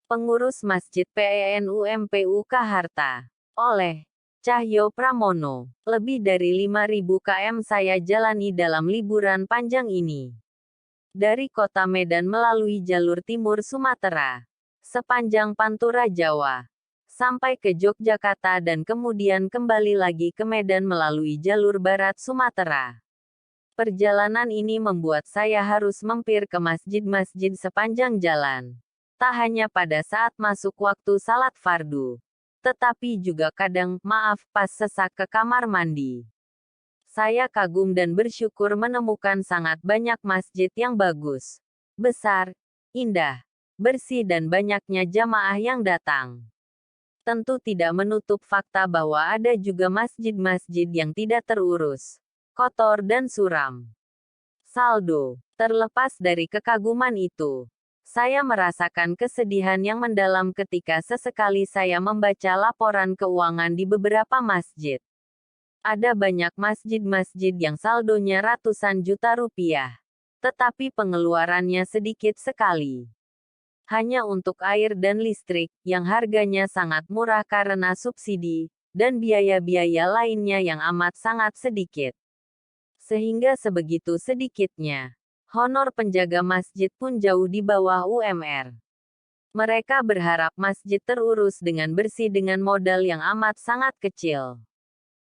Pengurus Masjid PENUMPU Kaharta. Oleh Cahyo Pramono. Lebih dari 5.000 km saya jalani dalam liburan panjang ini. Dari kota Medan melalui jalur timur Sumatera, sepanjang Pantura Jawa, sampai ke Yogyakarta dan kemudian kembali lagi ke Medan melalui jalur barat Sumatera. Perjalanan ini membuat saya harus mampir ke masjid-masjid sepanjang jalan. Tak hanya pada saat masuk waktu salat fardu, tetapi juga kadang, pas sesak ke kamar mandi. Saya kagum dan bersyukur menemukan sangat banyak masjid yang bagus, besar, indah, bersih dan banyaknya jamaah yang datang. Tentu tidak menutup fakta bahwa ada juga masjid-masjid yang tidak terurus, kotor dan suram. Saldo. Terlepas dari kekaguman itu, saya merasakan kesedihan yang mendalam ketika sesekali saya membaca laporan keuangan di beberapa masjid. Ada banyak masjid-masjid yang saldonya ratusan juta rupiah, tetapi pengeluarannya sedikit sekali. Hanya untuk air dan listrik, yang harganya sangat murah karena subsidi, dan biaya-biaya lainnya yang amat sangat sedikit. Sehingga sebegitu sedikitnya, honor penjaga masjid pun jauh di bawah UMR. Mereka berharap masjid terurus dengan bersih dengan modal yang amat sangat kecil.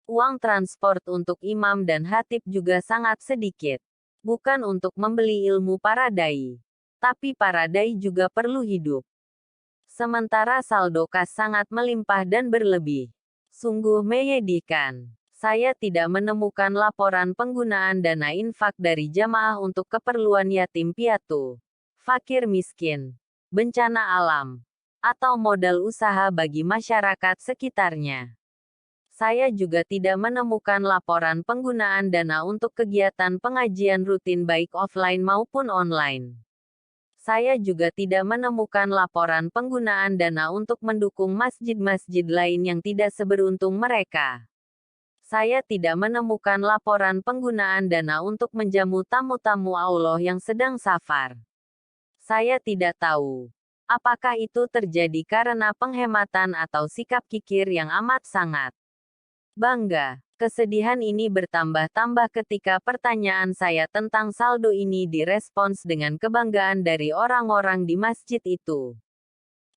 Uang transport untuk imam dan khatib juga sangat sedikit. Bukan untuk membeli ilmu para dai, tapi para dai juga perlu hidup. Sementara saldo kas sangat melimpah dan berlebih. Sungguh menyedihkan. Saya tidak menemukan laporan penggunaan dana infak dari jamaah untuk keperluan yatim piatu, fakir miskin, bencana alam, atau modal usaha bagi masyarakat sekitarnya. Saya juga tidak menemukan laporan penggunaan dana untuk kegiatan pengajian rutin baik offline maupun online. Saya juga tidak menemukan laporan penggunaan dana untuk mendukung masjid-masjid lain yang tidak seberuntung mereka. Saya tidak menemukan laporan penggunaan dana untuk menjamu tamu-tamu Allah yang sedang safar. Saya tidak tahu apakah itu terjadi karena penghematan atau sikap kikir yang amat sangat bangga. Kesedihan ini bertambah-tambah ketika pertanyaan saya tentang saldo ini direspons dengan kebanggaan dari orang-orang di masjid itu.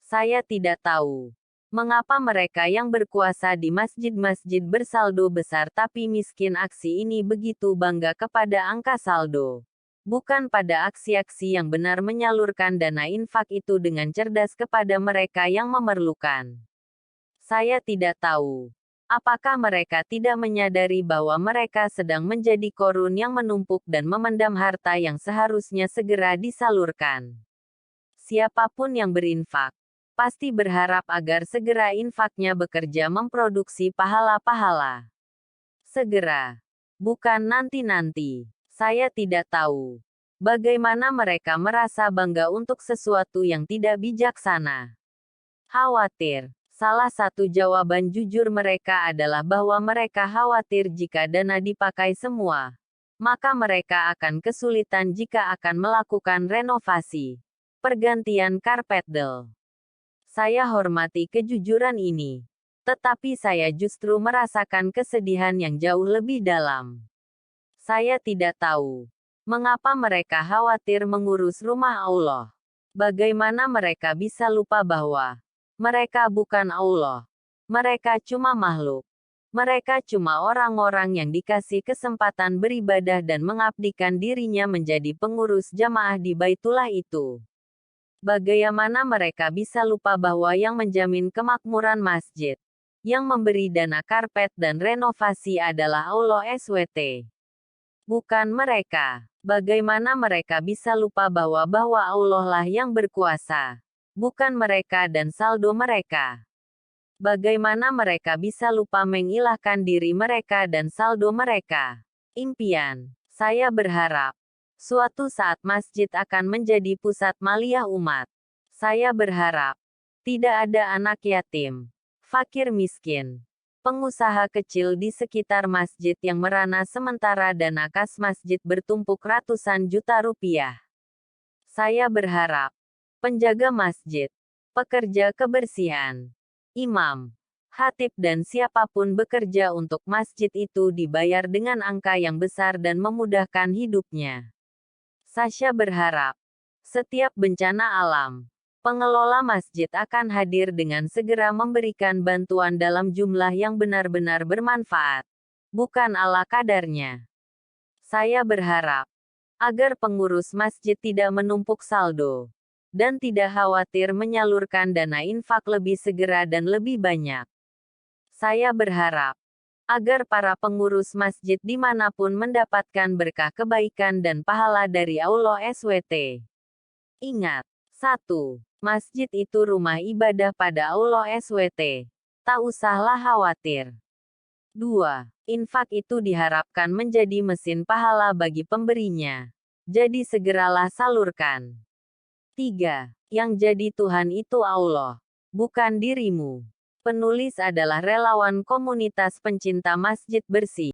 Saya tidak tahu mengapa mereka yang berkuasa di masjid-masjid bersaldo besar tapi miskin. Aksi ini begitu bangga kepada angka saldo. Bukan pada aksi-aksi yang benar menyalurkan dana infak itu dengan cerdas kepada mereka yang memerlukan. Saya tidak tahu apakah mereka tidak menyadari bahwa mereka sedang menjadi korun yang menumpuk dan memendam harta yang seharusnya segera disalurkan. Siapapun yang berinfak pasti berharap agar segera infaknya bekerja memproduksi pahala-pahala. Segera. Bukan nanti-nanti. Saya tidak tahu bagaimana mereka merasa bangga untuk sesuatu yang tidak bijaksana. Khawatir. Salah satu jawaban jujur mereka adalah bahwa mereka khawatir jika dana dipakai semua, maka mereka akan kesulitan jika akan melakukan renovasi, pergantian karpetdel. Saya hormati kejujuran ini. Tetapi saya justru merasakan kesedihan yang jauh lebih dalam. Saya tidak tahu mengapa mereka khawatir mengurus rumah Allah. Bagaimana mereka bisa lupa bahwa mereka bukan Allah. Mereka cuma makhluk. Mereka cuma orang-orang yang dikasih kesempatan beribadah dan mengabdikan dirinya menjadi pengurus jamaah di Baitullah itu. Bagaimana mereka bisa lupa bahwa yang menjamin kemakmuran masjid, yang memberi dana karpet dan renovasi adalah Allah SWT. Bukan mereka. Bagaimana mereka bisa lupa bahwa Allah lah yang berkuasa, bukan mereka dan saldo mereka. Bagaimana mereka bisa lupa mengilahkan diri mereka dan saldo mereka. Impian. Saya berharap suatu saat masjid akan menjadi pusat maliyah umat. Saya berharap tidak ada anak yatim, fakir miskin, pengusaha kecil di sekitar masjid yang merana sementara dana kas masjid bertumpuk ratusan juta rupiah. Saya berharap penjaga masjid pekerja kebersihan, imam, khatib dan siapapun bekerja untuk masjid itu dibayar dengan angka yang besar dan memudahkan hidupnya. Sasha berharap, setiap bencana alam, pengelola masjid akan hadir dengan segera memberikan bantuan dalam jumlah yang benar-benar bermanfaat, bukan ala kadarnya. Saya berharap, agar pengurus masjid tidak menumpuk saldo, dan tidak khawatir menyalurkan dana infak lebih segera dan lebih banyak. Saya berharap, agar para pengurus masjid dimanapun mendapatkan berkah kebaikan dan pahala dari Allah SWT. Ingat, 1. Masjid itu rumah ibadah pada Allah SWT. Tak usahlah khawatir. 2. Infak itu diharapkan menjadi mesin pahala bagi pemberinya. Jadi segeralah salurkan. 3. Yang jadi Tuhan itu Allah, bukan dirimu. Penulis adalah relawan komunitas pencinta masjid bersih.